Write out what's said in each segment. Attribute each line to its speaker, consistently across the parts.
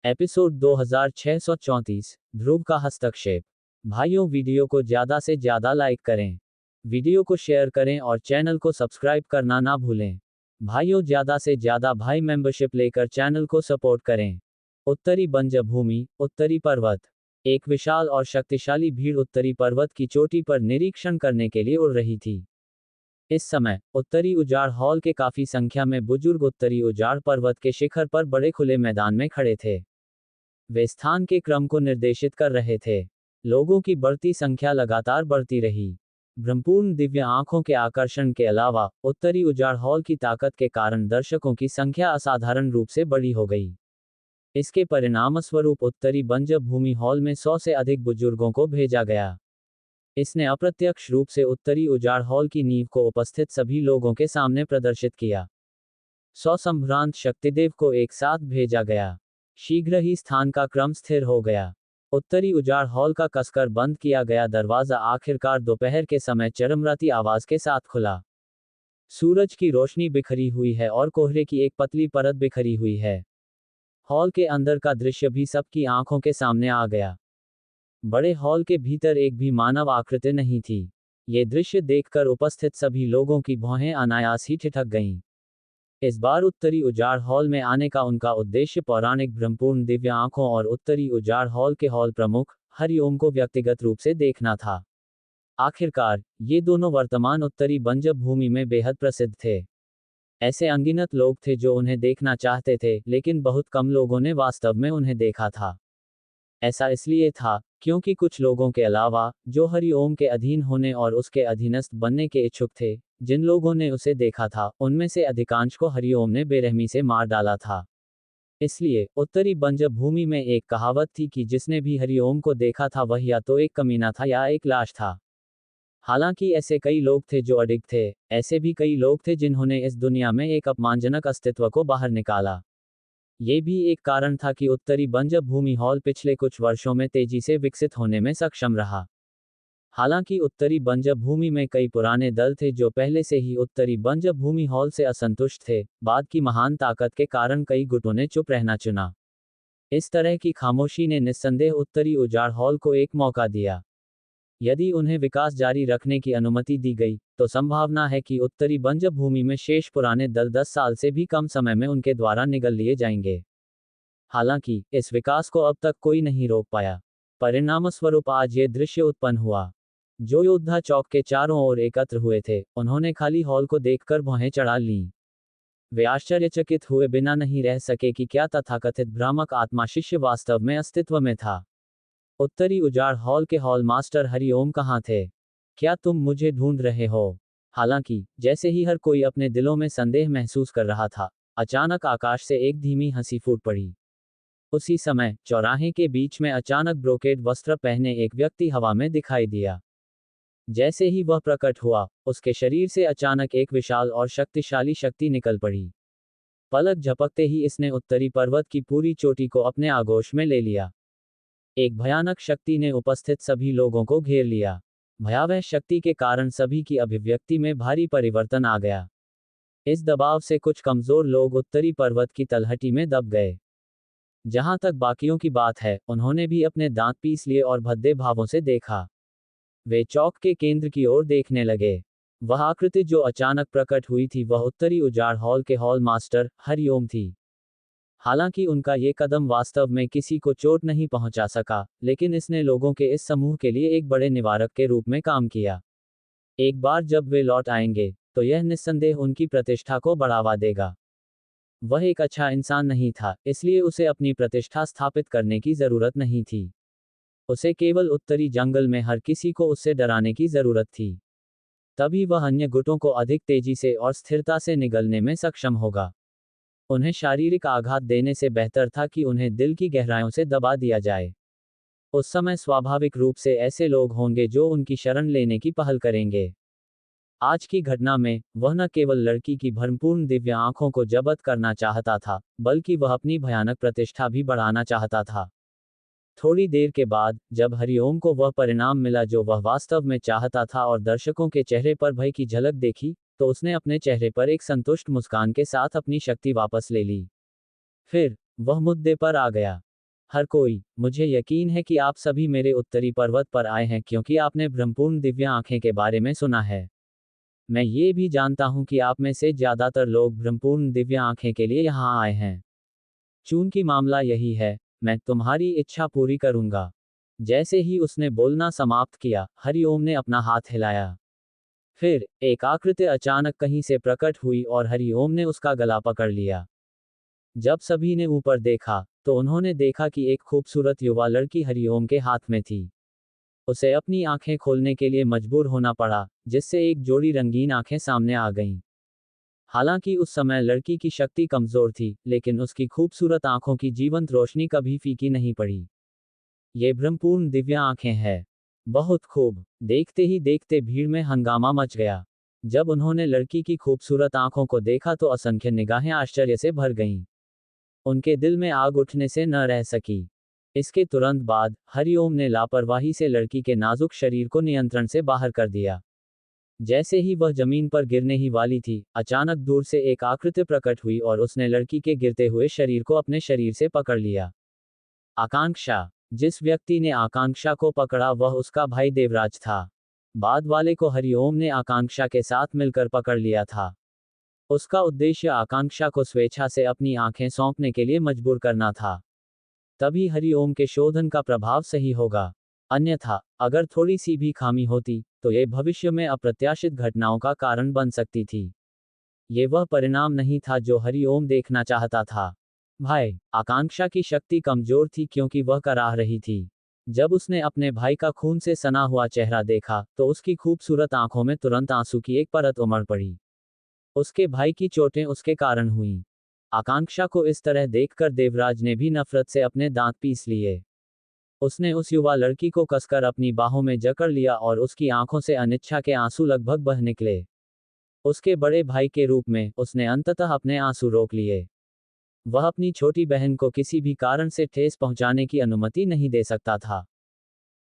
Speaker 1: Episode 2634, ध्रुव का हस्तक्षेप। भाइयों, वीडियो को ज़्यादा से ज़्यादा लाइक करें, वीडियो को शेयर करें और चैनल को सब्सक्राइब करना ना भूलें। भाइयों, ज़्यादा से ज़्यादा भाई मेंबरशिप लेकर चैनल को सपोर्ट करें। उत्तरी बंजर भूमि, उत्तरी पर्वत। एक विशाल और शक्तिशाली भीड़ उत्तरी पर्वत की चोटी पर निरीक्षण करने के लिए उड़ रही थी। इस समय उत्तरी उजाड़ हॉल के काफी संख्या में बुजुर्ग उत्तरी उजाड़ पर्वत के शिखर पर बड़े खुले मैदान में खड़े थे। वे स्थान के क्रम को निर्देशित कर रहे थे। लोगों की बढ़ती संख्या लगातार बढ़ती रही। भ्रमपूर्ण दिव्य आंखों के आकर्षण के अलावा उत्तरी उजाड़ हॉल की ताकत के कारण दर्शकों की संख्या असाधारण रूप से बड़ी हो गई। इसके परिणामस्वरूप उत्तरी बंजर भूमि हॉल में 100 से अधिक बुजुर्गों को भेजा गया। इसने अप्रत्यक्ष रूप से उत्तरी उजाड़ हॉल की नींव को उपस्थित सभी लोगों के सामने प्रदर्शित किया। 100 संभ्रांत शक्तिदेव को एक साथ भेजा गया। शीघ्र ही स्थान का क्रम स्थिर हो गया। उत्तरी उजाड़ हॉल का कसकर बंद किया गया दरवाजा आखिरकार दोपहर के समय चरमराती आवाज के साथ खुला। सूरज की रोशनी बिखरी हुई है और कोहरे की एक पतली परत बिखरी हुई है। हॉल के अंदर का दृश्य भी सबकी आंखों के सामने आ गया। बड़े हॉल के भीतर एक भी मानव आकृति नहीं थी। ये दृश्य देखकर उपस्थित सभी लोगों की भौहें अनायास ही ठिठक गईं। इस बार उत्तरी उजाड़ हॉल में आने का उनका उद्देश्य पौराणिक भ्रमपूर्ण दिव्य आंखों और उत्तरी उजाड़ हॉल के हॉल प्रमुख हरिओम को व्यक्तिगत रूप से देखना था। आखिरकार ये दोनों वर्तमान उत्तरी बंजर भूमि में बेहद प्रसिद्ध थे। ऐसे अनगिनत लोग थे जो उन्हें देखना चाहते थे, लेकिन बहुत कम लोगों ने वास्तव में उन्हें देखा था। ऐसा इसलिए था क्योंकि कुछ लोगों के अलावा, जो हरिओम के अधीन होने और उसके अधीनस्थ बनने के इच्छुक थे, जिन लोगों ने उसे देखा था, उनमें से अधिकांश को हरिओम ने बेरहमी से मार डाला था। इसलिए उत्तरी बंजर भूमि में एक कहावत थी कि जिसने भी हरिओम को देखा था वह या तो एक कमीना था या एक लाश था। हालांकि ऐसे कई लोग थे जो अडिग थे, ऐसे भी कई लोग थे जिन्होंने इस दुनिया में एक अपमानजनक अस्तित्व को बाहर निकाला। ये भी एक कारण था कि उत्तरी बंजर भूमि हॉल पिछले कुछ वर्षों में तेजी से विकसित होने में सक्षम रहा। हालांकि उत्तरी बंजर भूमि में कई पुराने दल थे जो पहले से ही उत्तरी बंजर भूमि हॉल से असंतुष्ट थे, बाद की महान ताकत के कारण कई गुटों ने चुप रहना चुना। इस तरह की खामोशी ने निस्संदेह उत्तरी उजाड़ हॉल को एक मौका दिया। यदि उन्हें विकास जारी रखने की अनुमति दी गई, तो संभावना है कि उत्तरी बंजर भूमि में शेष पुराने दल 10 साल से भी कम समय में उनके द्वारा निगल लिए जाएंगे। हालांकि इस विकास को अब तक कोई नहीं रोक पाया। परिणामस्वरूप आज ये दृश्य उत्पन्न हुआ। जो योद्धा चौक के चारों ओर एकत्र हुए थे, उन्होंने खाली हॉल को देखकर भौहें चढ़ा लीं। वे आश्चर्यचकित हुए बिना नहीं रह सके कि क्या तथाकथित भ्रामक आत्मा शिष्य वास्तव में अस्तित्व में था। उत्तरी उजाड़ हॉल के हॉल मास्टर हरिओम कहाँ थे? क्या तुम मुझे ढूंढ रहे हो? हालांकि जैसे ही हर कोई अपने दिलों में संदेह महसूस कर रहा था, अचानक आकाश से एक धीमी हंसी फूट पड़ी। उसी समय चौराहे के बीच में अचानक ब्रोकेड वस्त्र पहने एक व्यक्ति हवा में दिखाई दिया। जैसे ही वह प्रकट हुआ, उसके शरीर से अचानक एक विशाल और शक्तिशाली शक्ति निकल पड़ी। पलक झपकते ही इसने उत्तरी पर्वत की पूरी चोटी को अपने आगोश में ले लिया। एक भयानक शक्ति ने उपस्थित सभी लोगों को घेर लिया। भयावह शक्ति के कारण सभी की अभिव्यक्ति में भारी परिवर्तन आ गया। इस दबाव से कुछ कमजोर लोग उत्तरी पर्वत की तलहटी में दब गए। जहां तक बाकियों की बात है, उन्होंने भी अपने दांत पीस लिए और भद्दे भावों से देखा। वे चौक के केंद्र की ओर देखने लगे। वह आकृति जो अचानक प्रकट हुई थी वह उत्तरी उजाड़ हॉल के हॉल मास्टर हरिओम थी। हालांकि उनका ये कदम वास्तव में किसी को चोट नहीं पहुंचा सका, लेकिन इसने लोगों के इस समूह के लिए एक बड़े निवारक के रूप में काम किया। एक बार जब वे लौट आएंगे, तो यह निस्संदेह उनकी प्रतिष्ठा को बढ़ावा देगा। वह एक अच्छा इंसान नहीं था, इसलिए उसे अपनी प्रतिष्ठा स्थापित करने की जरूरत नहीं थी। उसे केवल उत्तरी जंगल में हर किसी को उससे डराने की जरूरत थी। तभी वह अन्य गुटों को अधिक तेजी से और स्थिरता से निगलने में सक्षम होगा। उन्हें शारीरिक आघात देने से बेहतर था कि उन्हें दिल की गहराइयों से दबा दिया जाए। उस समय स्वाभाविक रूप से ऐसे लोग होंगे जो उनकी शरण लेने की पहल करेंगे। आज की घटना में वह न केवल लड़की की भरपूर्ण दिव्य आंखों को जब्त करना चाहता था, बल्कि वह अपनी भयानक प्रतिष्ठा भी बढ़ाना चाहता था। थोड़ी देर के बाद, जब हरिओम को वह परिणाम मिला जो वह वास्तव में चाहता था और दर्शकों के चेहरे पर भय की झलक देखी, तो उसने अपने चेहरे पर एक संतुष्ट मुस्कान के साथ अपनी शक्ति वापस ले ली। फिर वह मुद्दे पर आ गया। हर कोई, मुझे यकीन है कि आप सभी मेरे उत्तरी पर्वत पर आए हैं क्योंकि आपने ब्रह्मपूर्ण दिव्य आंखें के बारे में सुना है। मैं ये भी जानता हूं कि आप में से ज्यादातर लोग ब्रह्मपूर्ण दिव्य आंखें के लिए यहाँ आए हैं। चूंकि मामला यही है, मैं तुम्हारी इच्छा पूरी करूंगा। जैसे ही उसने बोलना समाप्त किया, हरिओम ने अपना हाथ हिलाया। फिर एक आकृति अचानक कहीं से प्रकट हुई और हरिओम ने उसका गला पकड़ लिया। जब सभी ने ऊपर देखा, तो उन्होंने देखा कि एक खूबसूरत युवा लड़की हरिओम के हाथ में थी। उसे अपनी आंखें खोलने के लिए मजबूर होना पड़ा, जिससे एक जोड़ी रंगीन आंखें सामने आ गईं। हालांकि उस समय लड़की की शक्ति कमजोर थी, लेकिन उसकी खूबसूरत आंखों की जीवंत रोशनी कभी फीकी नहीं पड़ी। ये ब्रह्मपूर्ण दिव्य आंखें हैं। बहुत खूब। देखते ही देखते भीड़ में हंगामा मच गया। जब उन्होंने लड़की की खूबसूरत आंखों को देखा तो असंख्य निगाहें आश्चर्य से भर गईं। उनके दिल में आग उठने से न रह सकी। इसके तुरंत बाद हरिओम ने लापरवाही से लड़की के नाजुक शरीर को नियंत्रण से बाहर कर दिया। जैसे ही वह जमीन पर गिरने ही वाली थी, अचानक दूर से एक आकृति प्रकट हुई और उसने लड़की के गिरते हुए शरीर को अपने शरीर से पकड़ लिया। आकांक्षा। जिस व्यक्ति ने आकांक्षा को पकड़ा वह उसका भाई देवराज था। बाद वाले को हरिओम ने आकांक्षा के साथ मिलकर पकड़ लिया था। उसका उद्देश्य आकांक्षा को स्वेच्छा से अपनी आंखें सौंपने के लिए मजबूर करना था। तभी हरिओम के शोधन का प्रभाव सही होगा। अन्यथा, अगर थोड़ी सी भी खामी होती, तो ये भविष्य में अप्रत्याशित घटनाओं का कारण बन सकती थी। ये वह परिणाम नहीं था जो हरिओम देखना चाहता था। भाई, आकांक्षा की शक्ति कमजोर थी क्योंकि वह कराह रही थी। जब उसने अपने भाई का खून से सना हुआ चेहरा देखा, तो उसकी खूबसूरत आंखों में तुरंत आंसू की एक परत उमड़ पड़ी। उसके भाई की चोटें उसके कारण हुईं। आकांक्षा को इस तरह देखकर देवराज ने भी नफरत से अपने दांत पीस लिए। उसने उस युवा लड़की को कसकर अपनी बाहों में जकड़ लिया और उसकी आंखों से अनिच्छा के आंसू लगभग बह निकले। उसके बड़े भाई के रूप में उसने अंततः अपने आंसू रोक लिए। वह अपनी छोटी बहन को किसी भी कारण से ठेस पहुंचाने की अनुमति नहीं दे सकता था।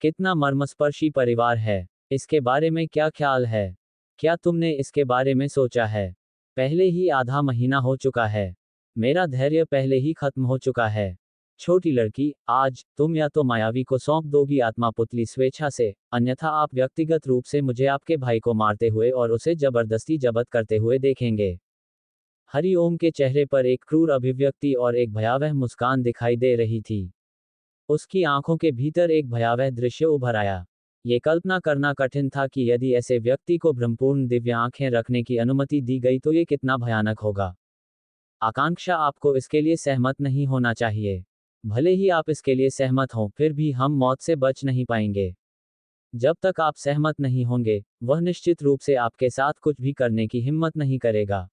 Speaker 1: कितना मर्मस्पर्शी परिवार है। इसके बारे में क्या ख्याल है? क्या तुमने इसके बारे में सोचा है? पहले ही आधा महीना हो चुका है। मेरा धैर्य पहले ही खत्म हो चुका है। छोटी लड़की, आज तुम या तो मायावी को सौंप दोगी आत्मा पुतली स्वेच्छा से, अन्यथा आप व्यक्तिगत रूप से मुझे आपके भाई को मारते हुए और उसे जबरदस्ती जब्त करते हुए देखेंगे। हरिओम के चेहरे पर एक क्रूर अभिव्यक्ति और एक भयावह मुस्कान दिखाई दे रही थी। उसकी आंखों के भीतर एक भयावह दृश्य उभर आया। ये कल्पना करना कठिन था कि यदि ऐसे व्यक्ति को ब्रह्मपूर्ण दिव्य आंखें रखने की अनुमति दी गई तो ये कितना भयानक होगा। आकांक्षा, आपको इसके लिए सहमत नहीं होना चाहिए। भले ही आप इसके लिए सहमत हों, फिर भी हम मौत से बच नहीं पाएंगे। जब तक आप सहमत नहीं होंगे, वह निश्चित रूप से आपके साथ कुछ भी करने की हिम्मत नहीं करेगा।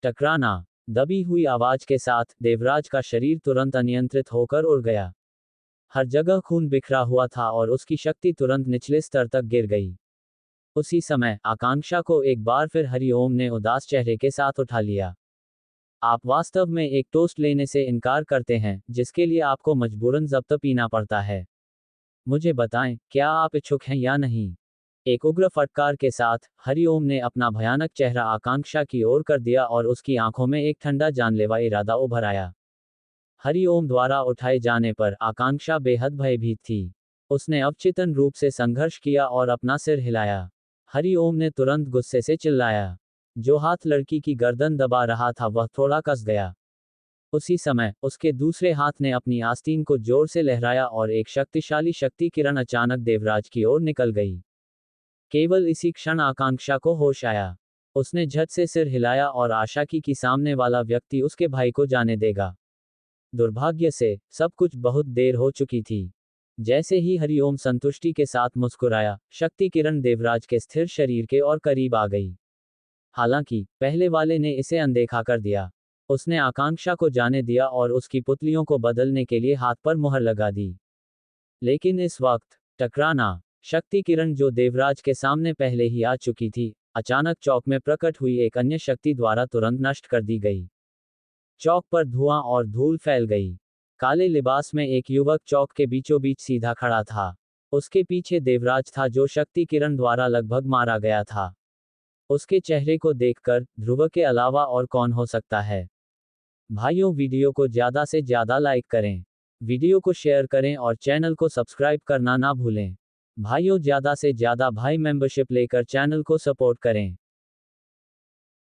Speaker 1: टकराना। दबी हुई आवाज के साथ देवराज का शरीर तुरंत अनियंत्रित होकर उड़ गया। हर जगह खून बिखरा हुआ था और उसकी शक्ति तुरंत निचले स्तर तक गिर गई। उसी समय आकांक्षा को एक बार फिर हरिओम ने उदास चेहरे के साथ उठा लिया। आप वास्तव में एक टोस्ट लेने से इनकार करते हैं, जिसके लिए आपको मजबूरन ज़ब्त पीना पड़ता है। मुझे बताएं, क्या आप इच्छुक हैं या नहीं? एक उग्र फटकार के साथ हरिओम ने अपना भयानक चेहरा आकांक्षा की ओर कर दिया और उसकी आंखों में एक ठंडा जानलेवा इरादा उभर आया। हरिओम द्वारा उठाए जाने पर आकांक्षा बेहद भयभीत थी। उसने अवचेतन रूप से संघर्ष किया और अपना सिर हिलाया। हरिओम ने तुरंत गुस्से से चिल्लाया। जो हाथ लड़की की गर्दन दबा रहा था वह थोड़ा कस गया। उसी समय उसके दूसरे हाथ ने अपनी आस्तीन को जोर से लहराया और एक शक्तिशाली शक्ति किरण अचानक देवराज की ओर निकल गई। केवल इसी क्षण आकांक्षा को होश आया। उसने झट से सिर हिलाया और आशा की कि सामने वाला व्यक्ति उसके भाई को जाने देगा। दुर्भाग्य से, सब कुछ बहुत देर हो चुकी थी। जैसे ही हरिओम संतुष्टि के साथ मुस्कुराया, शक्ति किरण देवराज के स्थिर शरीर के और करीब आ गई। हालांकि, पहले वाले ने इसे अनदेखा कर दिया। उसने आकांक्षा को जाने दिया और उसकी पुतलियों को बदलने के लिए हाथ पर मुहर लगा दी। लेकिन इस वक्त, टकराना। शक्ति किरण जो देवराज के सामने पहले ही आ चुकी थी, अचानक चौक में प्रकट हुई एक अन्य शक्ति द्वारा तुरंत नष्ट कर दी गई। चौक पर धुआं और धूल फैल गई। काले लिबास में एक युवक चौक के बीचों बीच सीधा खड़ा था। उसके पीछे देवराज था जो शक्ति किरण द्वारा लगभग मारा गया था। उसके चेहरे को देखकर ध्रुव के अलावा और कौन हो सकता है? भाइयों, वीडियो को ज्यादा से ज्यादा लाइक करें। वीडियो को शेयर करें और चैनल को सब्सक्राइब करना ना भूलें। भाइयों, ज़्यादा से ज़्यादा भाई मेंबरशिप लेकर चैनल को सपोर्ट करें।